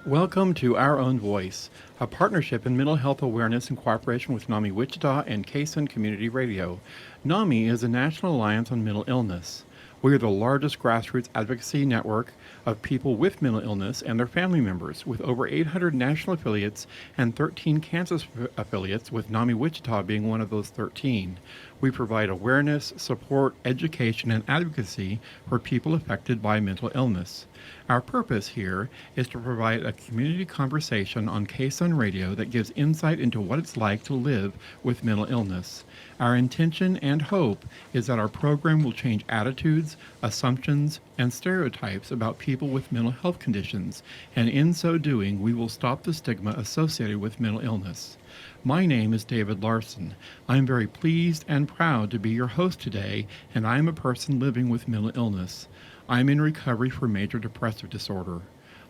Welcome to Our Own Voice, a partnership in mental health awareness in cooperation with NAMI Wichita and KSUN Community Radio. NAMI is a national alliance on mental illness. We are the largest grassroots advocacy network of people with mental illness and their family members, with over 800 national affiliates and 13 Kansas affiliates, with NAMI Wichita being one of those 13. We provide awareness, support, education, and advocacy for people affected by mental illness. Our purpose here is to provide a community conversation on KSUN Radio that gives insight into what it's like to live with mental illness. Our intention and hope is that our program will change attitudes, assumptions, and stereotypes about people with mental health conditions, and in so doing, we will stop the stigma associated with mental illness. My name is David Larson. I'm very pleased and proud to be your host today, and I am a person living with mental illness. I'm in recovery for major depressive disorder.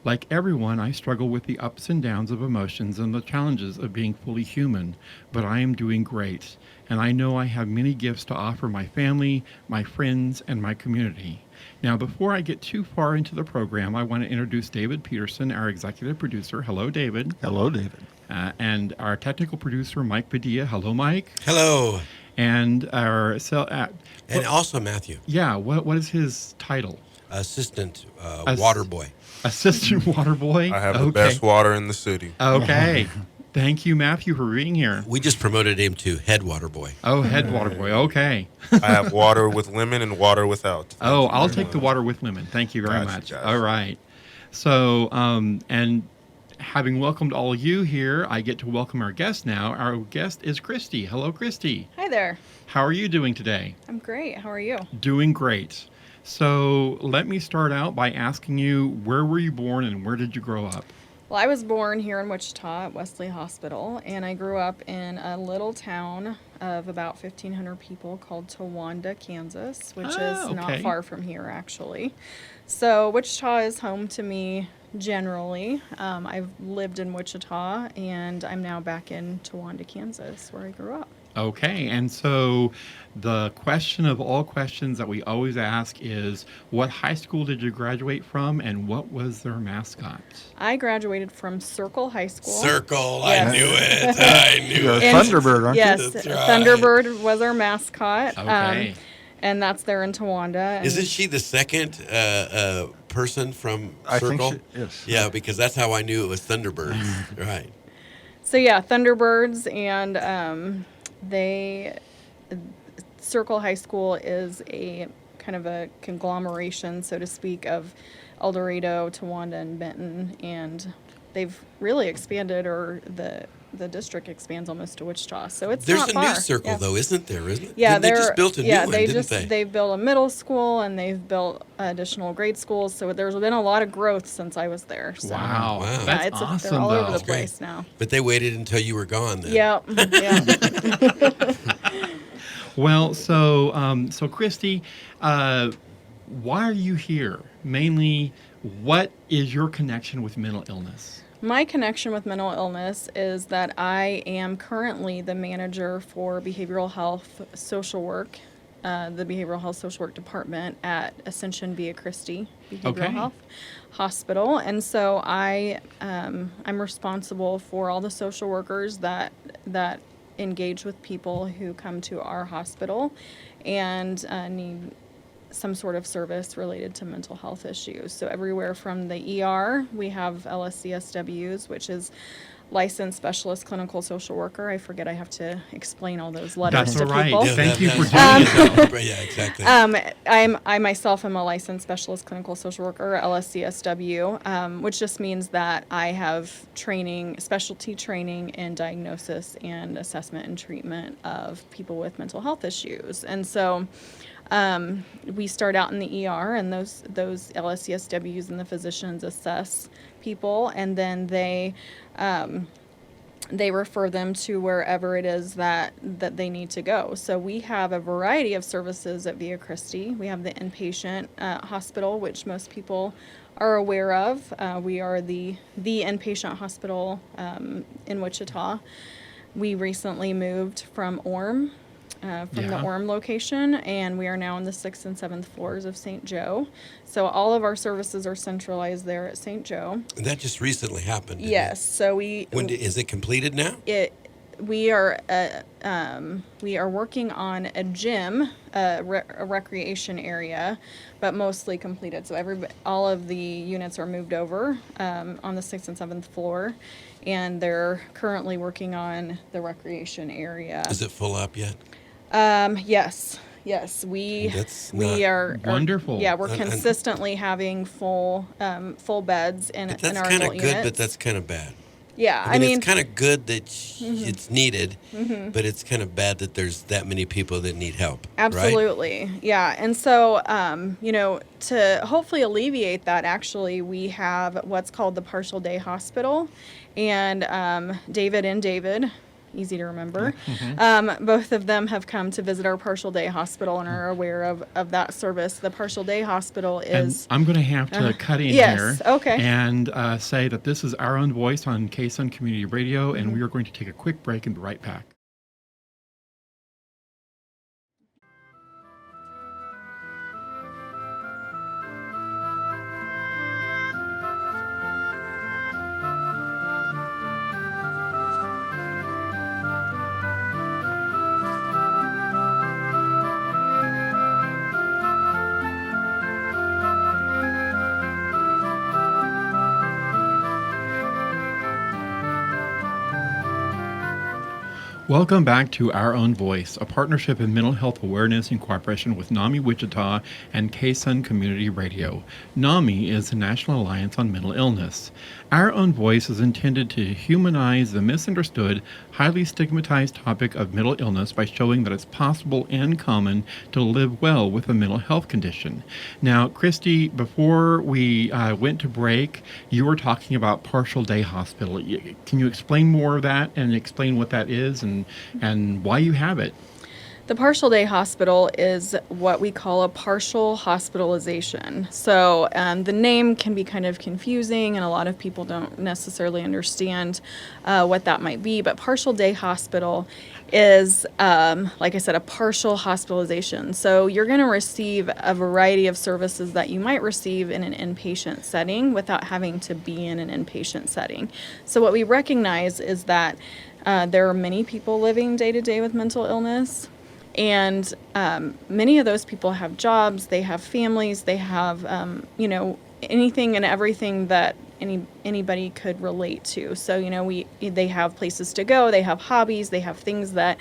Like everyone, I struggle with the ups and downs of emotions and the challenges of being fully human, but I am doing great, and I know I have many gifts to offer my family, my friends, and my community. Now, before I get too far into the program, I want to introduce David Peterson, our executive producer. Hello, David. Hello, David. And our technical producer, Mike Padilla. Hello, Mike. Hello. And and also Matthew. Yeah, what is his title? Assistant water boy. Assistant water boy? I have the best water in the city. Okay. Thank you, Matthew, for being here. We just promoted him to head water boy. Oh, head water boy. Okay. I have water with lemon and water without. I'll take the water with lemon. Thank you very much. Guys. All right. So, and having welcomed all of you here, I get to welcome our guest now. Our guest is Christi. Hello, Christi. Hi there. How are you doing today? I'm great. How are you? Doing great. So let me start out by asking you, where were you born and where did you grow up? Well, I was born here in Wichita at Wesley Hospital, and I grew up in a little town of about 1,500 people called Towanda, Kansas, which is not far from here, actually. So Wichita is home to me generally. I've lived in Wichita, and I'm now back in Towanda, Kansas, where I grew up. Okay, and so the question of all questions that we always ask is, what high school did you graduate from, and what was their mascot? I graduated from Circle High School. Circle, yes. I knew it. I knew You're a it. Thunderbird, aren't yes, you? That's right. Thunderbird was our mascot. Okay. And that's there in Towanda. And Isn't she the second person from I Circle? think she is. Yeah, because that's how I knew it was Thunderbirds. Right. So yeah, Thunderbirds, and Circle High School is a kind of a conglomeration, so to speak, of El Dorado, Towanda, and Benton, and they've really expanded, or the district expands almost to Wichita, so it's There's not a far. new Circle, Yeah. though, isn't there? Isn't it? Yeah, they just built a new one, didn't they? They've built a middle school, and they've built additional grade schools, so there's been a lot of growth since I was there. So. Wow. Wow. That's Yeah, awesome, they're all though. over the That's great. place now. But they waited until you were gone then. Yeah, yeah. Well, so Christi, why are you here? Mainly, what is your connection with mental illness? My connection with mental illness is that I am currently the manager for behavioral health social work, the behavioral health social work department at Ascension via Christi Behavioral Health Hospital, and so I'm responsible for all the social workers that engage with people who come to our hospital and need some sort of service related to mental health issues. So everywhere from the ER, we have LSCSWs, which is Licensed Specialist Clinical Social Worker. I forget I have to explain all those letters That's to all right. people. Thank you for doing it. Yeah, exactly. I myself am a licensed specialist clinical social worker, LSCSW, which just means that I have specialty training in diagnosis and assessment and treatment of people with mental health issues. And so we start out in the ER, and those LSCSWs and the physicians assess people, and then they refer them to wherever it is that they need to go. So we have a variety of services at Via Christi. We have the inpatient hospital, which most people are aware of. We are the inpatient hospital in Wichita. We recently moved from Orem from the Yeah. Orem location, and we are now on the 6th and 7th floors of St. Joe. So all of our services are centralized there at St. Joe. And that just recently happened. Didn't Yes, so It? Is it completed now? we are working on a gym, a recreation area, but mostly completed. So all of the units are moved over on the 6th and 7th floor, and they're currently working on the recreation area. Is it full up yet? Yes, we That's we not- are Wonderful. Yeah, we're And- consistently having full beds in But in that's our kind of adult good, units. but that's kind of bad. Yeah, I mean, it's kind of good that it's needed, but it's kind of bad that there's that many people that need help. Right? absolutely. Yeah. And so, to hopefully alleviate that, actually, we have what's called the partial day hospital. And David, easy to remember, both of them have come to visit our partial day hospital and are aware of that service. The partial day hospital And is. I'm going to have to cut in yes, here okay. and say that this is Our Own Voice on KSUN Community Radio, and we are going to take a quick break and be right back. Welcome back to Our Own Voice, a partnership in mental health awareness in cooperation with NAMI Wichita and KSUN Community Radio. NAMI is the National Alliance on Mental Illness. Our Own Voice is intended to humanize the misunderstood, highly stigmatized topic of mental illness by showing that it's possible and common to live well with a mental health condition. Now, Christi, before we went to break, you were talking about partial day hospital. Can you explain more of that and explain what that is and why you have it? The partial day hospital is what we call a partial hospitalization. So the name can be kind of confusing, and a lot of people don't necessarily understand what that might be. But partial day hospital is, like I said, a partial hospitalization. So you're going to receive a variety of services that you might receive in an inpatient setting without having to be in an inpatient setting. So what we recognize is that there are many people living day to day with mental illness. And many of those people have jobs, they have families, they have, anything and everything that anybody could relate to. So, they have places to go, they have hobbies, they have things that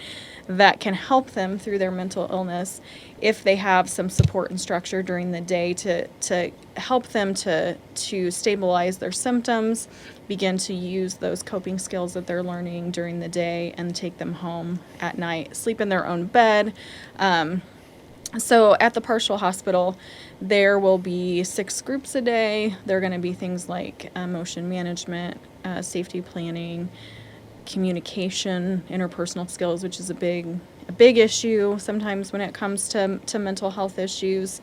can help them through their mental illness if they have some support and structure during the day to help them to stabilize their symptoms, begin to use those coping skills that they're learning during the day and take them home at night, sleep in their own bed. So at the partial hospital, there will be 6 groups a day. There are going to be things like emotion management, safety planning, communication, interpersonal skills, which is a big issue sometimes when it comes to mental health issues.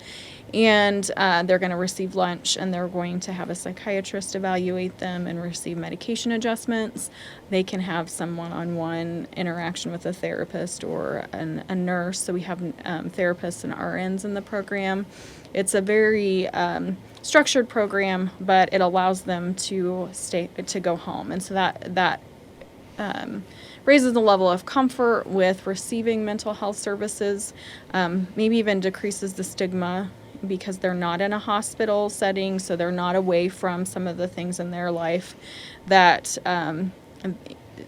And they're going to receive lunch, and they're going to have a psychiatrist evaluate them and receive medication adjustments. They can have some one-on-one interaction with a therapist or a nurse. So we have therapists and RNs in the program. It's a very structured program, but it allows them to go home. And so that raises the level of comfort with receiving mental health services, maybe even decreases the stigma because they're not in a hospital setting, so they're not away from some of the things in their life that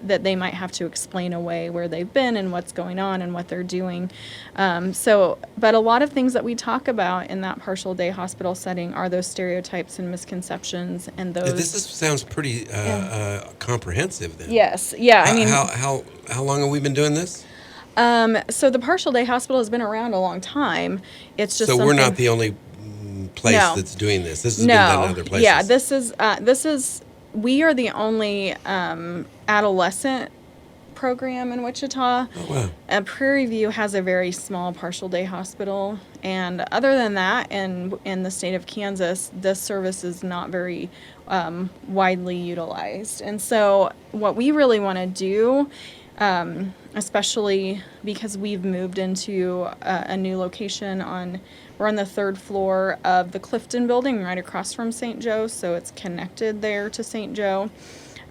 they might have to explain away where they've been and what's going on and what they're doing. But a lot of things that we talk about in that partial day hospital setting are those stereotypes and misconceptions and those. Sounds pretty comprehensive then. Yes. Yeah. I mean, how long have we been doing this? so the partial day hospital has been around a long time. It's just So we're not something- the only place No. that's doing this. This has been done in other places. Yeah, this is we are the only adolescent program in Wichita. Oh, wow. Prairie View has a very small partial day hospital, and other than that, in the state of Kansas, this service is not very widely utilized. And so what we really want to do especially because we've moved into a new location we're on the 3rd floor of the Clifton building right across from St. Joe, so it's connected there to St. Joe.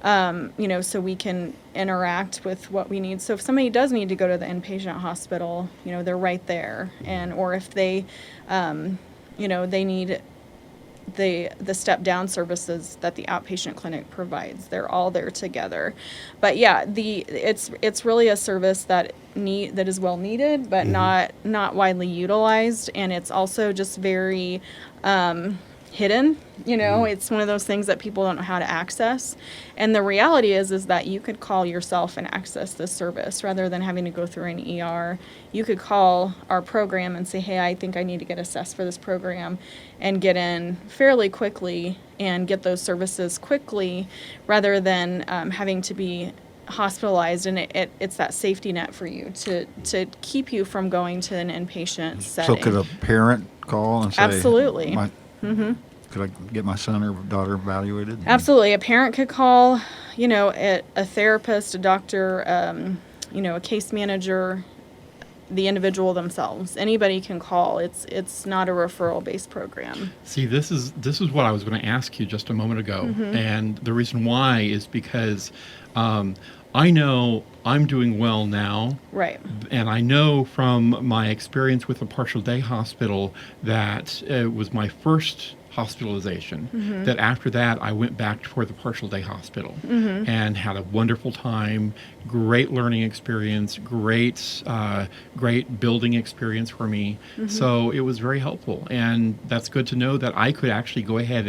So we can interact with what we need. So if somebody does need to go to the inpatient hospital, they're right there. Or if they, they need the step down services that the outpatient clinic provides, they're all there together. But yeah, it's really a service that is well needed, but not widely utilized, and it's also just very hidden. It's one of those things that people don't know how to access. And the reality is that you could call yourself and access this service rather than having to go through an ER. You could call our program and say, hey, I think I need to get assessed for this program, and get in fairly quickly and get those services quickly rather than having to be hospitalized. And it's that safety net for you to keep you from going to an inpatient setting. So could a parent call and say, absolutely. Could I get my son or daughter evaluated? Absolutely. A parent could call, a therapist, a doctor, a case manager, the individual themselves. Anybody can call. It's not a referral-based program. See, this is what I was going to ask you just a moment ago, and the reason why is because I know I'm doing well now, Right. and I know from my experience with a partial day hospital that it was my first hospitalization, that after that I went back for the partial day hospital and had a wonderful time, great learning experience, great building experience for me. So it was very helpful, and that's good to know that I could actually go ahead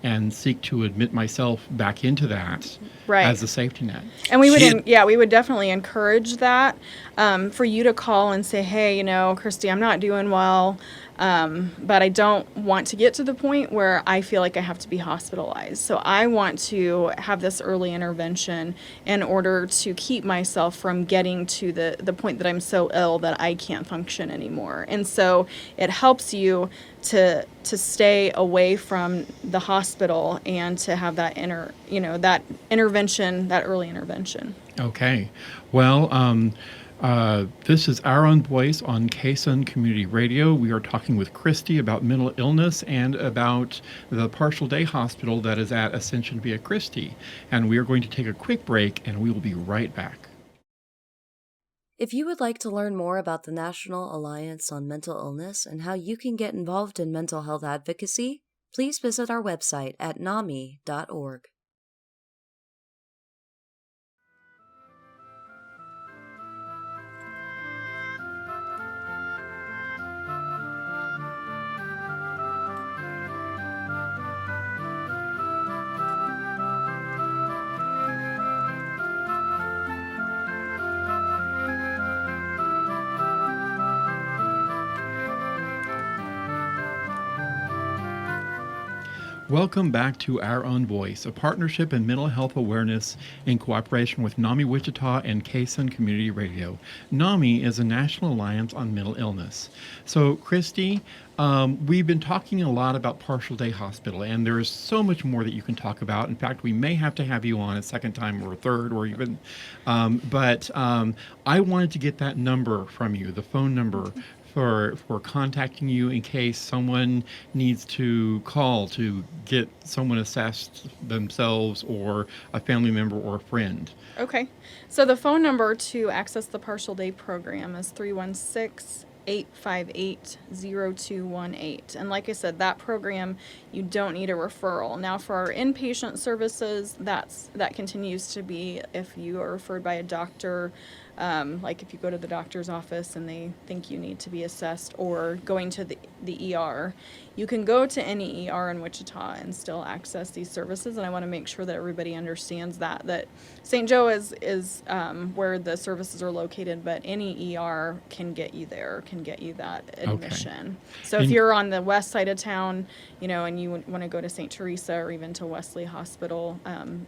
and seek to admit myself back into that Right. as a safety net. And we would, She- we would definitely encourage that for you to call and say, hey, Kristi, I'm not doing well, but I don't want to get to the point where I feel like I have to be hospitalized. So I want to have this early intervention in order to keep myself from getting to the point that I'm so ill that I can't function anymore. And so it helps you to stay away from the hospital and to have that that intervention, that early intervention. Okay. Well, this is Our Own Voice on KSUN Community Radio. We are talking with Kristi about mental illness and about the partial day hospital that is at Ascension via Christi. And we are going to take a quick break, and we will be right back. If you would like to learn more about the National Alliance on Mental Illness and how you can get involved in mental health advocacy, please visit our website at NAMI.org. Welcome back to Our Own Voice, a partnership in mental health awareness in cooperation with NAMI Wichita and KSUN Community Radio. NAMI is a National Alliance on Mental Illness. So, Kristi, we've been talking a lot about partial day hospital, and there is so much more that you can talk about. In fact, we may have to have you on a second time or a third or even, but I wanted to get that number from you, the phone number for contacting you in case someone needs to call to get someone assessed themselves or a family member or a friend. Okay. So the phone number to access the partial day program is 316-858-0218. And like I said, that program, you don't need a referral. Now for our inpatient services, that continues to be if you are referred by a doctor, like if you go to the doctor's office and they think you need to be assessed, or going to the ER. You can go to any ER in Wichita and still access these services, and I want to make sure that everybody understands that St. Joe is where the services are located, but any ER can get you there, can get you that admission. So if And- you're on the west side of town, and you want to go to St. Teresa or even to Wesley Hospital,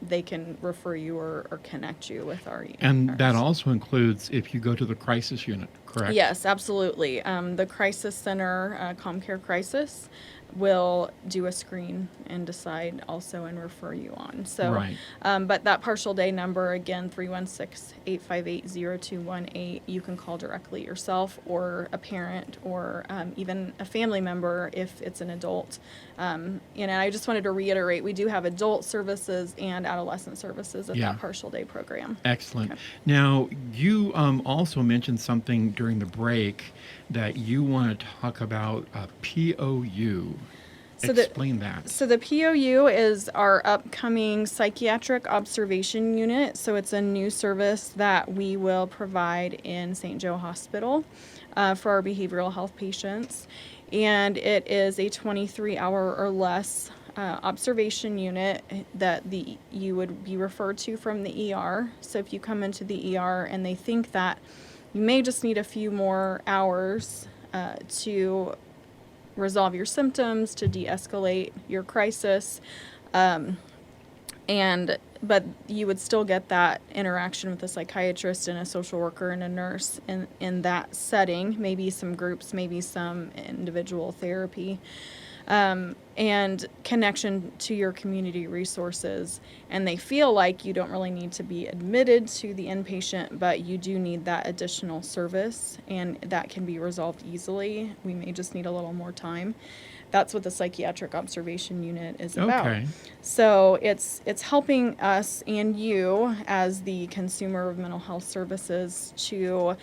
they can refer you or connect you with our And nurse. that also includes if you go to the crisis unit, correct? Yes, absolutely. The Crisis Center, ComCare Crisis, will do a screen and decide also and refer you on. So, Right. but that partial day number, again, 316-858-0218, you can call directly yourself or a parent or even a family member if it's an adult. I just wanted to reiterate, we do have adult services and adolescent services at Yeah. that partial day program. Excellent. Okay. Now, you also mentioned something during the break that you want to talk about POU. Explain that. So the POU is our upcoming psychiatric observation unit. So it's a new service that we will provide in St. Joe Hospital for our behavioral health patients. And it is a 23-hour or less observation unit that you would be referred to from the ER. So if you come into the ER and they think that you may just need a few more hours to resolve your symptoms, to de-escalate your crisis, but you would still get that interaction with a psychiatrist and a social worker and a nurse in that setting, maybe some groups, maybe some individual therapy, and connection to your community resources. And they feel like you don't really need to be admitted to the inpatient, but you do need that additional service, and that can be resolved easily. We may just need a little more time. That's what the psychiatric observation unit is about. Okay. So it's helping us and you as the consumer of mental health services to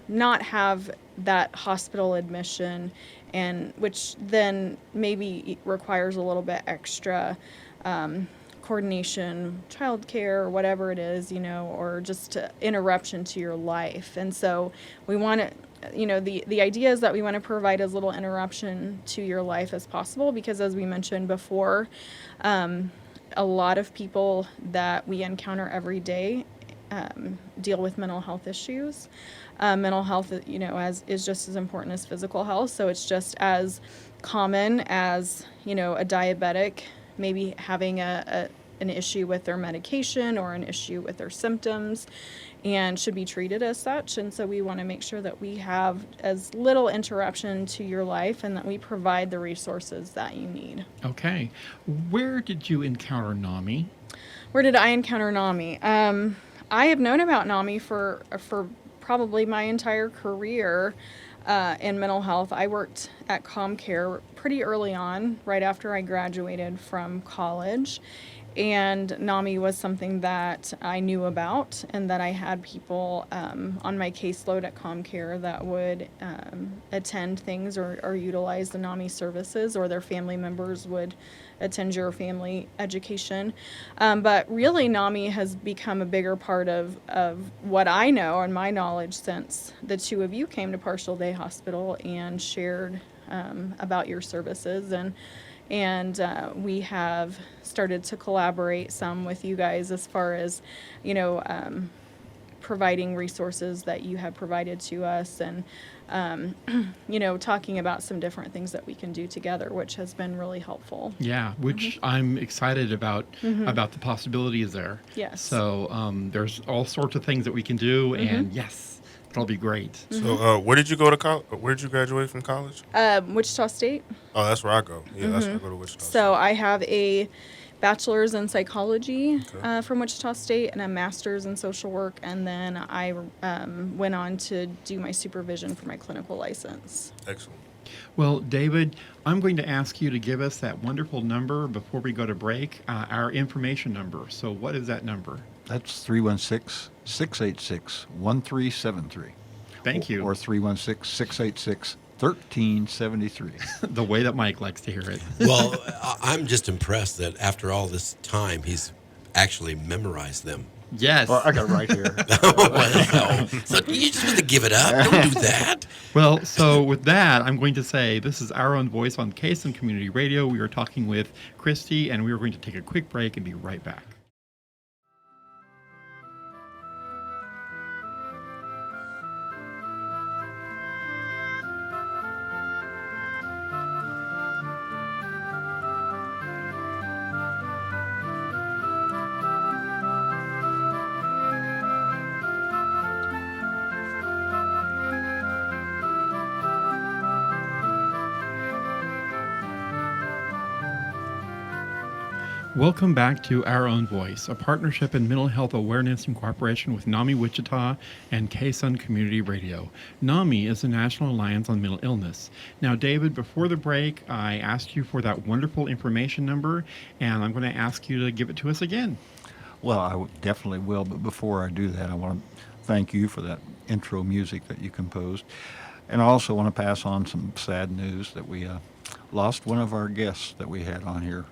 not have that hospital admission, and which then maybe requires a little bit extra coordination, childcare, or whatever it is, or just interruption to your life. And so we want to, the idea is that we want to provide as little interruption to your life as possible, because as we mentioned before, a lot of people that we encounter every day deal with mental health issues. Mental health, is just as important as physical health. So it's just as common as, a diabetic maybe having an issue with their medication or an issue with their symptoms, and should be treated as such. And so we want to make sure that we have as little interruption to your life and that we provide the resources that you need. Okay. Where did you encounter NAMI? Where did I encounter NAMI? I have known about NAMI for probably my entire career in mental health. I worked at ComCare pretty early on, right after I graduated from college. And NAMI was something that I knew about, and that I had people on my caseload at ComCare that would attend things or utilize the NAMI services, or their family members would attend your family education. But really, NAMI has become a bigger part of what I know and my knowledge since the two of you came to Partial Day Hospital and shared about your services. And we have started to collaborate some with you guys as far as, providing resources that you have provided to us, and, talking about some different things that we can do together, which has been really helpful. Yeah, which I'm excited about the possibilities there. Yes. So there's all sorts of things that we can do, and yes, it'll be great. So where did you go to college? Where did you graduate from college? Wichita State. Oh, that's where I go. Yeah, that's where I go to Wichita. So I have a bachelor's in psychology from Wichita State and a master's in social work, and then I went on to do my supervision for my clinical license. Excellent. Well, David, I'm going to ask you to give us that wonderful number before we go to break, our information number. So what is that number? That's 316-686-1373. Thank you. Or 316-686-1373. The way that Mike likes to hear it. Well, I'm just impressed that after all this time, he's actually memorized them. Yes. Well, I got it right here. Well, so you're supposed to give it up. Don't do that. Well, so with that, I'm going to say this is Our Own Voice on KSN Community Radio. We are talking with Christi, and we are going to take a quick break and be right back. Welcome back to Our Own Voice, a partnership in mental health awareness in cooperation with NAMI Wichita and KSUN Community Radio. NAMI is the National Alliance on Mental Illness. Now, David, before the break, I asked you for that wonderful information number, and I'm going to ask you to give it to us again. Well, definitely will, but before I do that, I want to thank you for that intro music that you composed. And I also want to pass on some sad news that we lost one of our guests that we had on here,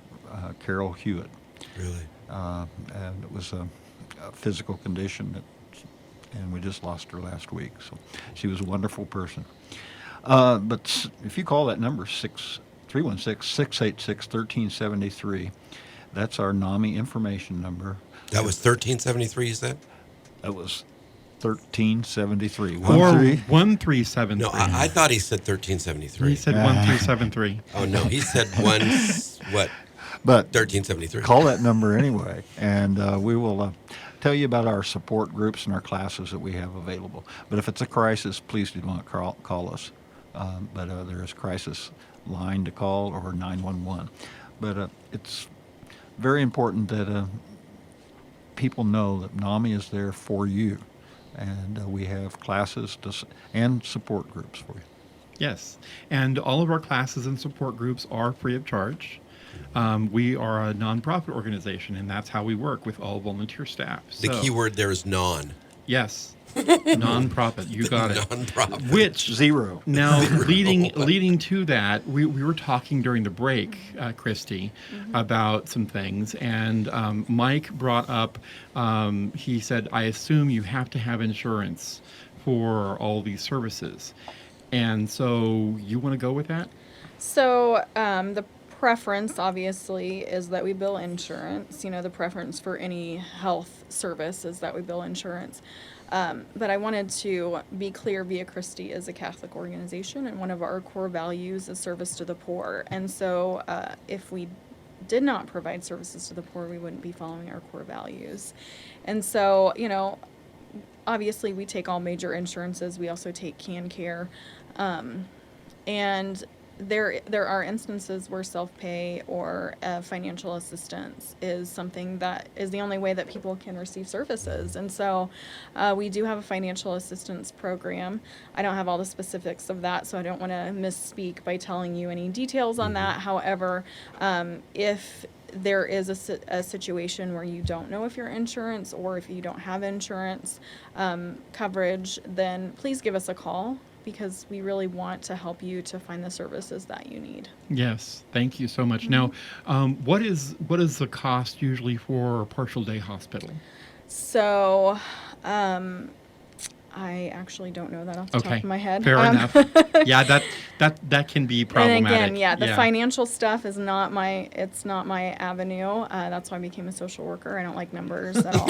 Carol Hewitt. Really? And it was a physical condition, and we just lost her last week. So she was a wonderful person. But if you call that number, 316-686-1373, that's our NAMI information number. That was 1373, you said? That was 1373. Or 1373. No, I thought he said 1373. He said 1373. Oh, no, he said what? But 1373. call that number anyway, and we will tell you about our support groups and our classes that we have available. But if it's a crisis, please do not call us. But there is crisis line to call, or 911. But it's very important that people know that NAMI is there for you, and we have classes and support groups for you. Yes, and all of our classes and support groups are free of charge. We are a nonprofit organization, and that's how we work with all volunteer staff. The key word there is non. Yes, nonprofit. You got it. Nonprofit. Which Zero. now leading to that, we were talking during the break, Christy, about some things, and Mike brought up. He said, "I assume you have to have insurance for all these services," and so you want to go with that? So the preference, obviously, is that we bill insurance. You know, the preference for any health service is that we bill insurance. But I wanted to be clear, Via Christi is a Catholic organization, and one of our core values is service to the poor. And so if we did not provide services to the poor, we wouldn't be following our core values. And so, you know, obviously we take all major insurances. We also take CanCare. And there are instances where self-pay or financial assistance is something that is the only way that people can receive services. And so we do have a financial assistance program. I don't have all the specifics of that, so I don't want to misspeak by telling you any details on that. However, if there is a situation where you don't know if your insurance or if you don't have insurance coverage, then please give us a call, because we really want to help you to find the services that you need. Yes, thank you so much. Now, what is the cost usually for a partial day hospital? So, I actually don't know that off the top of my head. Fair enough. Yeah, that can be problematic. And again, the financial stuff is not my avenue. That's why I became a social worker. I don't like numbers at all.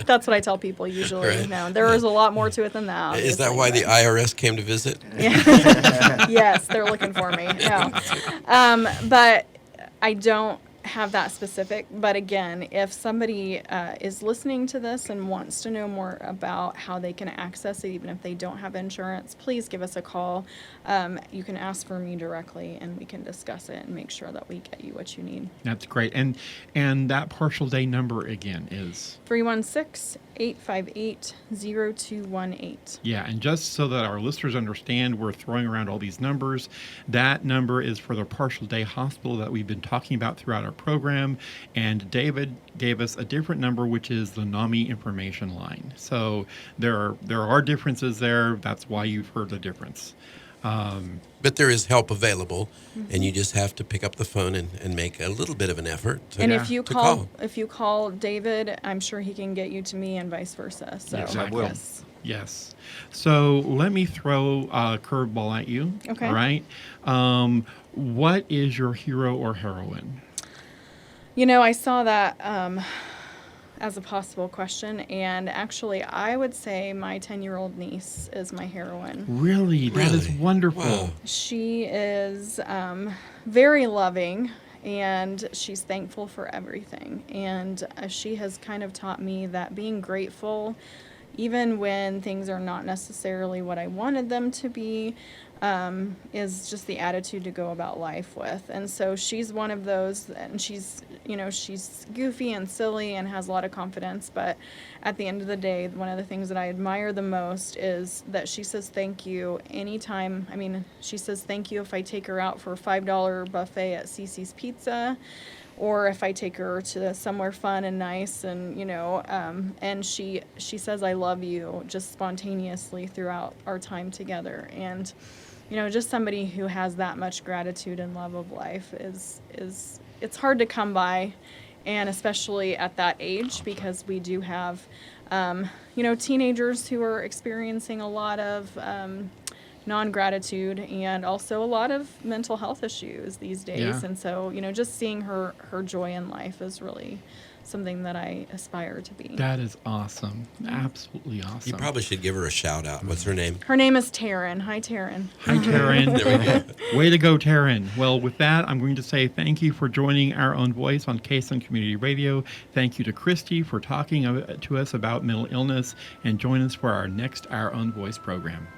That's what I tell people usually. Right. No, there is a lot more to it than that. Is that why the IRS came to visit? Yes, they're looking for me. No. But I don't have that specific. But again, if somebody is listening to this and wants to know more about how they can access it, even if they don't have insurance, please give us a call. You can ask for me directly, and we can discuss it and make sure that we get you what you need. That's great. And that partial day number again is 316-858-0218. Yeah, and just so that our listeners understand, we're throwing around all these numbers. That number is for the partial day hospital that we've been talking about throughout our program. And David gave us a different number, which is the NAMI information line. So there are differences there. That's why you've heard the difference. But there is help available, and you just have to pick up the phone and make a little bit of an effort to, And to if you call David, I'm sure he can get you to me and vice versa. So Yes, I will. yes. Yes. So let me throw a curveball at you. Okay. All right. What is your hero or heroine? You know, I saw that as a possible question, and actually I would say my 10-year-old niece is my heroine. Really? That is Really? wonderful. Wow. She is very loving, and she's thankful for everything. And she has kind of taught me that being grateful, even when things are not necessarily what I wanted them to be, is just the attitude to go about life with. And so she's one of those, and she's goofy and silly and has a lot of confidence, but at the end of the day, one of the things that I admire the most is that she says thank you anytime. I mean, she says thank you if I take her out for a $5 buffet at Cece's Pizza, or if I take her to somewhere fun and nice, and and she says I love you just spontaneously throughout our time together. And just somebody who has that much gratitude and love of life is it's hard to come by, and especially at that age, because we do have teenagers who are experiencing a lot of non-gratitude and also a lot of mental health issues these days. Yeah. And so, just seeing her joy in life is really something that I aspire to be. That is awesome. Absolutely awesome. You probably should give her a shout out. What's her name? Her name is Taryn. Hi, Taryn. Hi, Taryn. There we go. Way to go, Taryn. Well, with that, I'm going to say thank you for joining Our Own Voice on Kason Community Radio. Thank you to Kristi for talking to us about mental illness, and join us for our next Our Own Voice program.